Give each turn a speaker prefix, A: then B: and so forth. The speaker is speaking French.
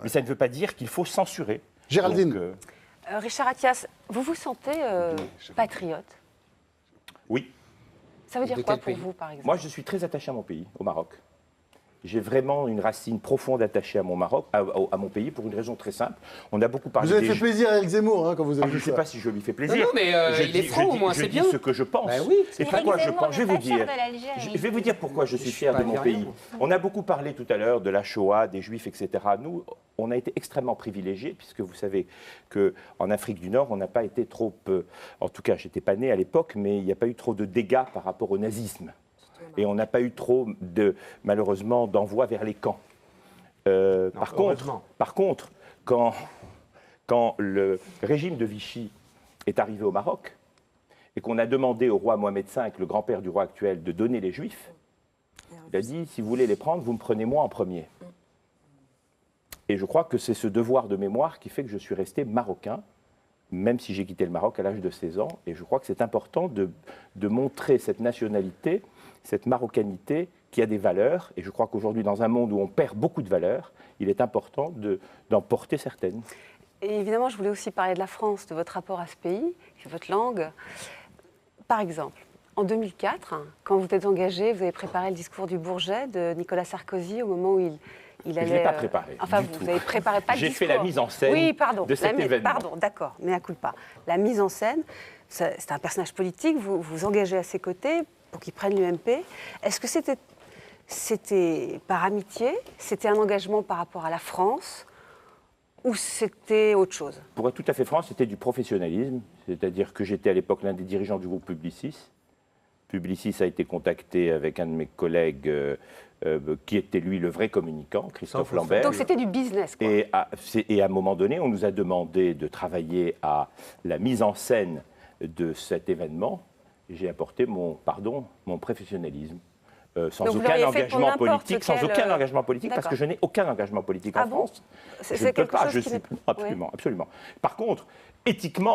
A: Mais ça ne veut pas dire qu'il faut censurer.
B: Géraldine.
A: Donc,
C: Richard Attias, vous vous sentez patriote?
A: oui.
C: Ça veut
D: De
C: dire quoi
D: quel
C: pour
D: pays?
C: vous, par exemple?
A: Moi, je suis très attaché à mon pays, au Maroc. J'ai vraiment une racine profonde attachée à mon Maroc, à mon pays, pour une raison très simple. On a beaucoup parlé
B: Vous avez
A: des
B: fait plaisir à Eric Zemmour quand vous avez
A: je ne
B: dit
A: sais
B: ça.
A: pas si je lui fais plaisir.
D: Non, mais il est franc, au moins, c'est bien.
A: Je dis ce que je pense.
D: Bah oui,
A: Et pourquoi je pense. Je vais vous dire.
E: Je
A: Je vais vous dire pourquoi je suis fier
D: pas
A: de mon
D: algérien,
A: pays.
D: moi.
A: On a beaucoup parlé tout à l'heure de la Shoah, des Juifs, etc. Nous, on a été extrêmement privilégiés, puisque vous savez qu'en Afrique du Nord, on n'a pas été trop... en tout cas, je n'étais pas né à l'époque, mais il n'y a pas eu trop de dégâts par rapport au nazisme. Et on n'a pas eu trop, malheureusement, d'envois vers les camps. Par contre, quand le régime de Vichy est arrivé au Maroc et qu'on a demandé au roi Mohamed V, le grand-père du roi actuel, de donner les Juifs, il a dit, si vous voulez les prendre, vous me prenez moi en premier. Et je crois que c'est ce devoir de mémoire qui fait que je suis resté marocain, même si j'ai quitté le Maroc à l'âge de 16 ans. Et je crois que c'est important de montrer cette nationalité, cette marocanité qui a des valeurs. Et je crois qu'aujourd'hui, dans un monde où on perd beaucoup de valeurs, il est important d'en porter certaines.
C: Et évidemment, je voulais aussi parler de la France, de votre rapport à ce pays, de votre langue. Par exemple, en 2004, quand vous êtes engagé, vous avez préparé le discours du Bourget de Nicolas Sarkozy au moment où il allait...
A: Je ne l'ai pas préparé.
C: Enfin,
A: du
C: vous
A: tout.
C: avez préparé pas le
A: J'ai
C: discours.
A: fait la mise en scène
C: oui, pardon,
A: de cet événement.
C: Pardon, d'accord, mais à coup de pas. La mise en scène, c'est un personnage politique, vous vous engagez à ses côtés pour qu'il prenne l'UMP. Est-ce que c'était par amitié, c'était un engagement par rapport à la France, ou c'était autre chose?
A: Pour être tout à fait franc, c'était du professionnalisme. C'est-à-dire que j'étais à l'époque l'un des dirigeants du groupe Publicis. Publicis a été contacté avec un de mes collègues qui était lui le vrai communicant, Christophe Lambert.
C: Donc c'était du business, quoi.
A: Et à un moment donné, on nous a demandé de travailler à la mise en scène de cet événement. Et j'ai apporté mon professionnalisme. Sans
C: Donc vous
A: aucun
C: l'auriez fait pour
A: engagement
C: n'importe
A: politique, sans
C: quel,
A: aucun engagement politique, parce
C: d'accord.
A: que je n'ai aucun engagement politique en
C: Ah bon?
A: France.
C: C'est
A: Je ne peux
C: quelque
A: pas,
C: chose
A: je
C: qui
A: suis
C: n'est-
A: absolument, absolument. Par contre, éthiquement,